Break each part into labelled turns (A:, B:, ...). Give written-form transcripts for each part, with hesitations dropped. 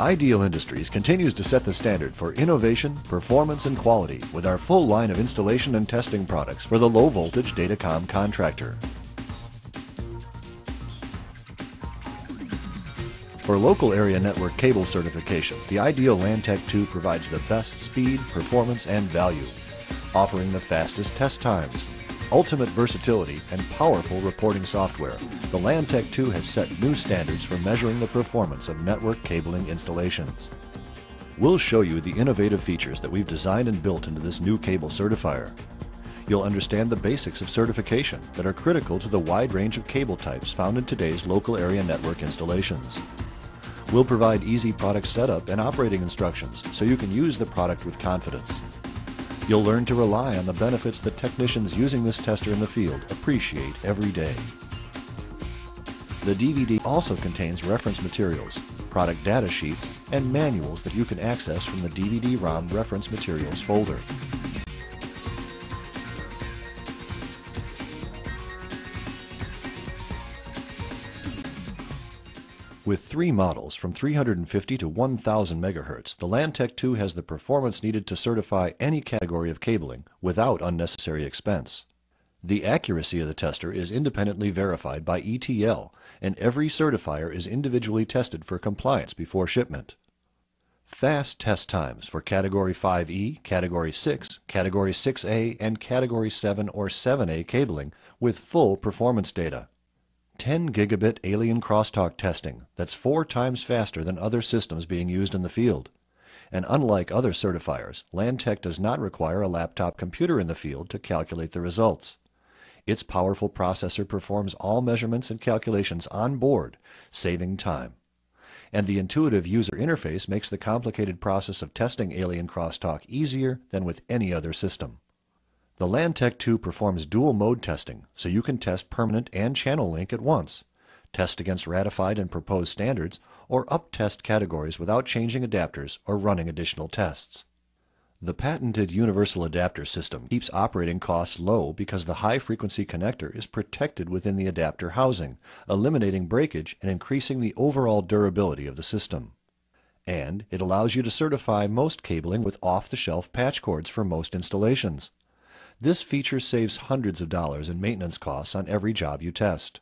A: Ideal Industries continues to set the standard for innovation, performance, and quality with our full line of installation and testing products for the low-voltage datacom contractor. For local area network cable certification, the Ideal LanTEK II provides the best speed, performance, and value, offering the fastest test times, ultimate versatility, and powerful reporting software. The LanTEK II has set new standards for measuring the performance of network cabling installations. We'll show you the innovative features that we've designed and built into this new cable certifier. You'll understand the basics of certification that are critical to the wide range of cable types found in today's local area network installations. We'll provide easy product setup and operating instructions so you can use the product with confidence. You'll learn to rely on the benefits that technicians using this tester in the field appreciate every day. The DVD also contains reference materials, product data sheets, and manuals that you can access from the DVD-ROM reference materials folder. With 3 models from 350 to 1000 MHz, the LanTEK II has the performance needed to certify any category of cabling without unnecessary expense. The accuracy of the tester is independently verified by ETL, and every certifier is individually tested for compliance before shipment. Fast test times for Category 5E, Category 6, Category 6A, and Category 7 or 7A cabling with full performance data. 10 gigabit alien crosstalk testing that's 4 times faster than other systems being used in the field. And unlike other certifiers, LanTEK does not require a laptop computer in the field to calculate the results. Its powerful processor performs all measurements and calculations on board, saving time. And the intuitive user interface makes the complicated process of testing alien crosstalk easier than with any other system. The LanTEK II performs dual mode testing, so you can test permanent and channel link at once, test against ratified and proposed standards, or up-test categories without changing adapters or running additional tests. The patented universal adapter system keeps operating costs low because the high-frequency connector is protected within the adapter housing, eliminating breakage and increasing the overall durability of the system. And it allows you to certify most cabling with off-the-shelf patch cords for most installations. This feature saves hundreds of dollars in maintenance costs on every job you test.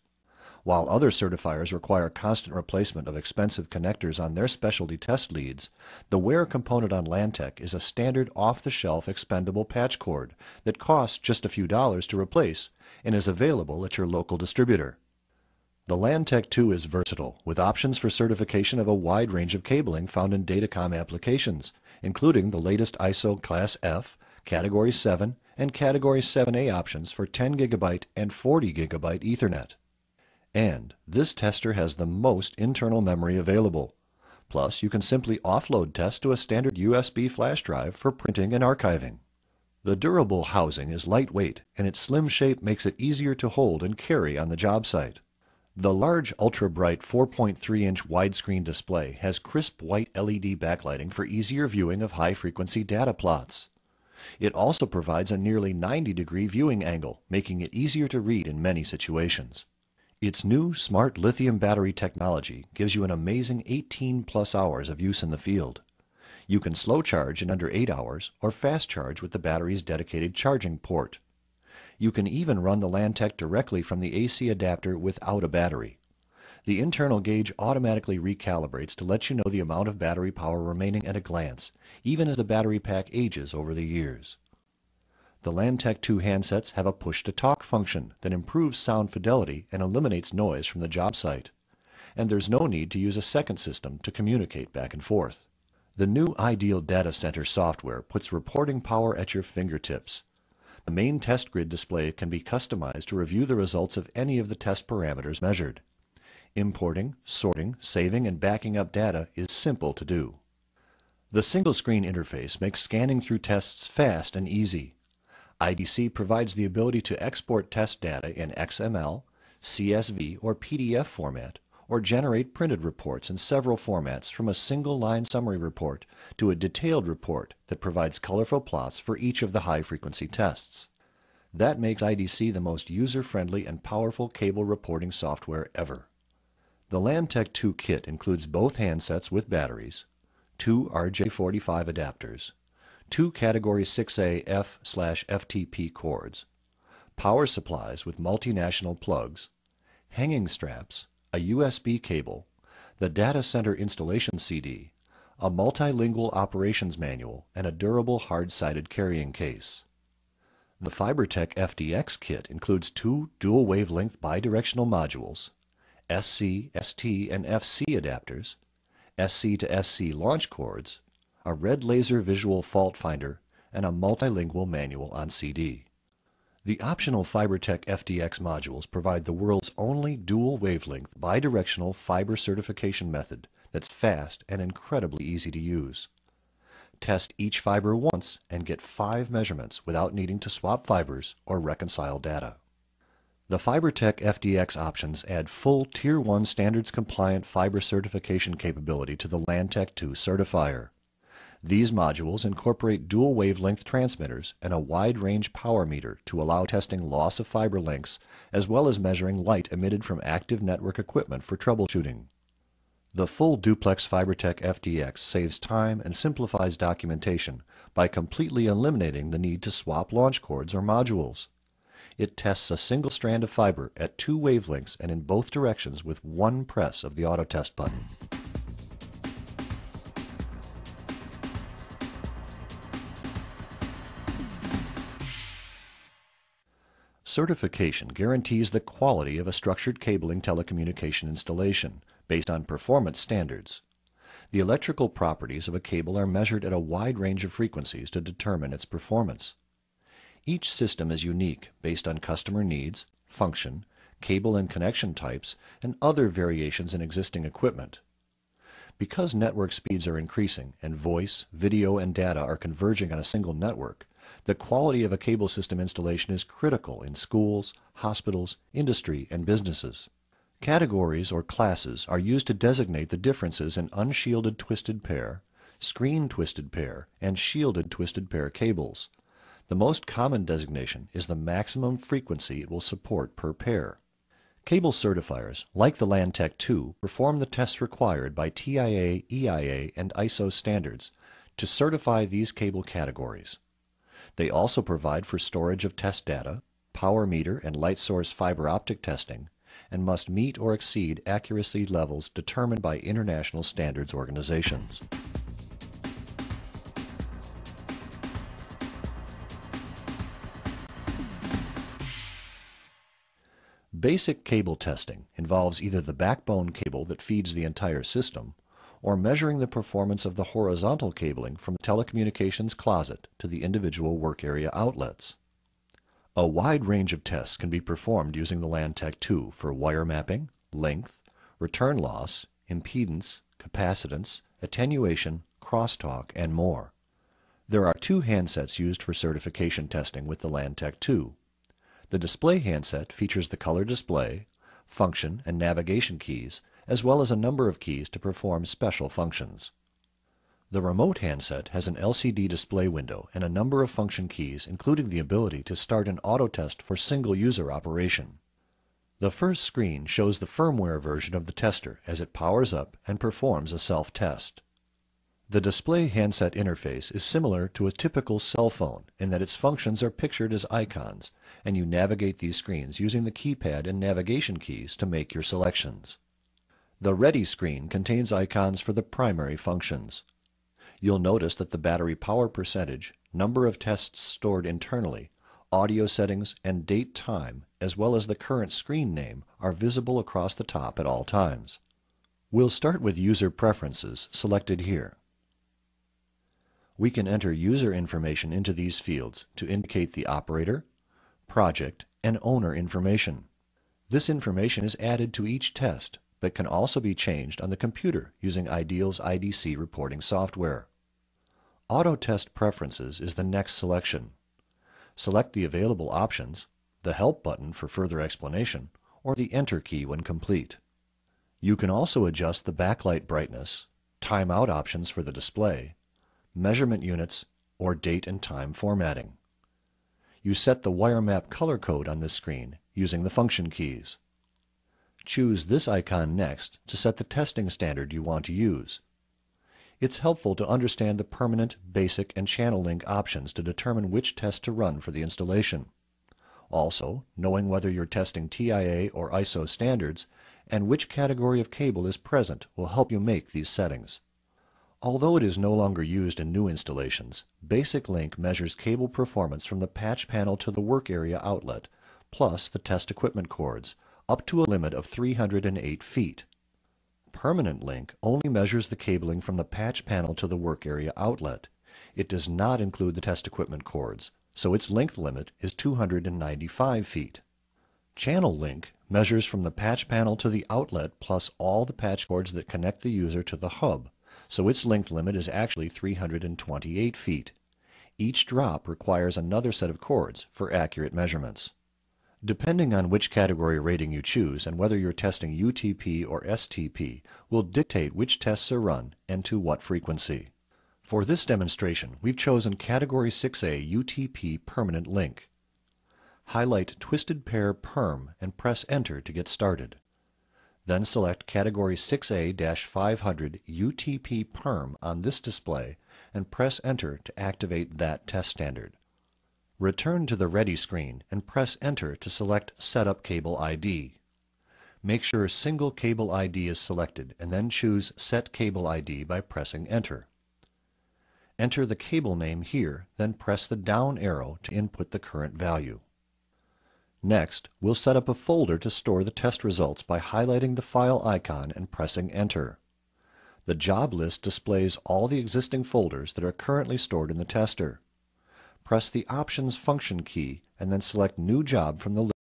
A: While other certifiers require constant replacement of expensive connectors on their specialty test leads, the wear component on LanTEK is a standard off-the-shelf expendable patch cord that costs just a few dollars to replace and is available at your local distributor. The LanTEK II is versatile, with options for certification of a wide range of cabling found in datacom applications, including the latest ISO Class F, Category 7, and Category 7A options for 10 GB and 40 GB Ethernet. And this tester has the most internal memory available. Plus, you can simply offload tests to a standard USB flash drive for printing and archiving. The durable housing is lightweight, and its slim shape makes it easier to hold and carry on the job site. The large ultra-bright 4.3-inch widescreen display has crisp white LED backlighting for easier viewing of high-frequency data plots. It also provides a nearly 90-degree viewing angle, making it easier to read in many situations. Its new smart lithium battery technology gives you an amazing 18+ hours of use in the field. You can slow charge in under 8 hours or fast charge with the battery's dedicated charging port. You can even run the LanTEK directly from the AC adapter without a battery. The internal gauge automatically recalibrates to let you know the amount of battery power remaining at a glance, even as the battery pack ages over the years. The LanTEK II handsets have a push-to-talk function that improves sound fidelity and eliminates noise from the job site. And there's no need to use a second system to communicate back and forth. The new Ideal Data Center software puts reporting power at your fingertips. The main test grid display can be customized to review the results of any of the test parameters measured. Importing, sorting, saving, and backing up data is simple to do. The single-screen interface makes scanning through tests fast and easy. IDC provides the ability to export test data in XML, CSV, or PDF format, or generate printed reports in several formats from a single-line summary report to a detailed report that provides colorful plots for each of the high-frequency tests. That makes IDC the most user-friendly and powerful cable reporting software ever. The LanTEK II kit includes both handsets with batteries, 2 RJ45 adapters, 2 Category 6A F/FTP cords, power supplies with multinational plugs, hanging straps, a USB cable, the data center installation CD, a multilingual operations manual, and a durable hard-sided carrying case. The FiberTech FDX kit includes 2 dual wavelength bidirectional modules, SC, ST, and FC adapters, SC to SC launch cords, a red laser visual fault finder, and a multilingual manual on CD. The optional FiberTech FDX modules provide the world's only dual wavelength bidirectional fiber certification method that's fast and incredibly easy to use. Test each fiber once and get 5 measurements without needing to swap fibers or reconcile data. The FiberTech FDX options add full Tier 1 standards compliant fiber certification capability to the LanTEK II Certifier. These modules incorporate dual wavelength transmitters and a wide-range power meter to allow testing loss of fiber lengths as well as measuring light emitted from active network equipment for troubleshooting. The full duplex FiberTech FDX saves time and simplifies documentation by completely eliminating the need to swap launch cords or modules. It tests a single strand of fiber at 2 wavelengths and in both directions with 1 press of the auto test button. Certification guarantees the quality of a structured cabling telecommunication installation based on performance standards. The electrical properties of a cable are measured at a wide range of frequencies to determine its performance. Each system is unique based on customer needs, function, cable and connection types, and other variations in existing equipment. Because network speeds are increasing and voice, video, and data are converging on a single network, the quality of a cable system installation is critical in schools, hospitals, industry, and businesses. Categories or classes are used to designate the differences in unshielded twisted pair, screen twisted pair, and shielded twisted pair cables. The most common designation is the maximum frequency it will support per pair. Cable certifiers, like the LanTEK II, perform the tests required by TIA, EIA, and ISO standards to certify these cable categories. They also provide for storage of test data, power meter and light source fiber optic testing, and must meet or exceed accuracy levels determined by international standards organizations. Basic cable testing involves either the backbone cable that feeds the entire system or measuring the performance of the horizontal cabling from the telecommunications closet to the individual work area outlets. A wide range of tests can be performed using the LanTEK II for wire mapping, length, return loss, impedance, capacitance, attenuation, crosstalk, and more. There are 2 handsets used for certification testing with the LanTEK II. The display handset features the color display, function, and navigation keys, as well as a number of keys to perform special functions. The remote handset has an LCD display window and a number of function keys, including the ability to start an auto test for single-user operation. The first screen shows the firmware version of the tester as it powers up and performs a self-test. The display handset interface is similar to a typical cell phone in that its functions are pictured as icons, and you navigate these screens using the keypad and navigation keys to make your selections. The Ready screen contains icons for the primary functions. You'll notice that the battery power percentage, number of tests stored internally, audio settings, and date time, as well as the current screen name, are visible across the top at all times. We'll start with User Preferences, selected here. We can enter user information into these fields to indicate the operator, project, and owner information. This information is added to each test, but can also be changed on the computer using Ideal's IDC reporting software. Auto Test Preferences is the next selection. Select the available options, the Help button for further explanation, or the Enter key when complete. You can also adjust the backlight brightness, timeout options for the display, measurement units, or date and time formatting. You set the wire map color code on this screen using the function keys. Choose this icon next to set the testing standard you want to use. It's helpful to understand the permanent, basic, and channel link options to determine which test to run for the installation. Also, knowing whether you're testing TIA or ISO standards and which category of cable is present will help you make these settings. Although it is no longer used in new installations, Basic Link measures cable performance from the patch panel to the work area outlet, plus the test equipment cords, up to a limit of 308 feet. Permanent Link only measures the cabling from the patch panel to the work area outlet. It does not include the test equipment cords, so its length limit is 295 feet. Channel Link measures from the patch panel to the outlet plus all the patch cords that connect the user to the hub, so its length limit is actually 328 feet. Each drop requires another set of cords for accurate measurements. Depending on which category rating you choose and whether you're testing UTP or STP will dictate which tests are run and to what frequency. For this demonstration, we've chosen Category 6A UTP Permanent Link. Highlight Twisted Pair Perm and press Enter to get started. Then select Category 6A-500 UTP Perm on this display and press Enter to activate that test standard. Return to the Ready screen and press Enter to select Setup Cable ID. Make sure Single Cable ID is selected and then choose Set Cable ID by pressing Enter. Enter the cable name here, then press the down arrow to input the current value. Next, we'll set up a folder to store the test results by highlighting the file icon and pressing Enter. The job list displays all the existing folders that are currently stored in the tester. Press the Options function key and then select New Job from the list.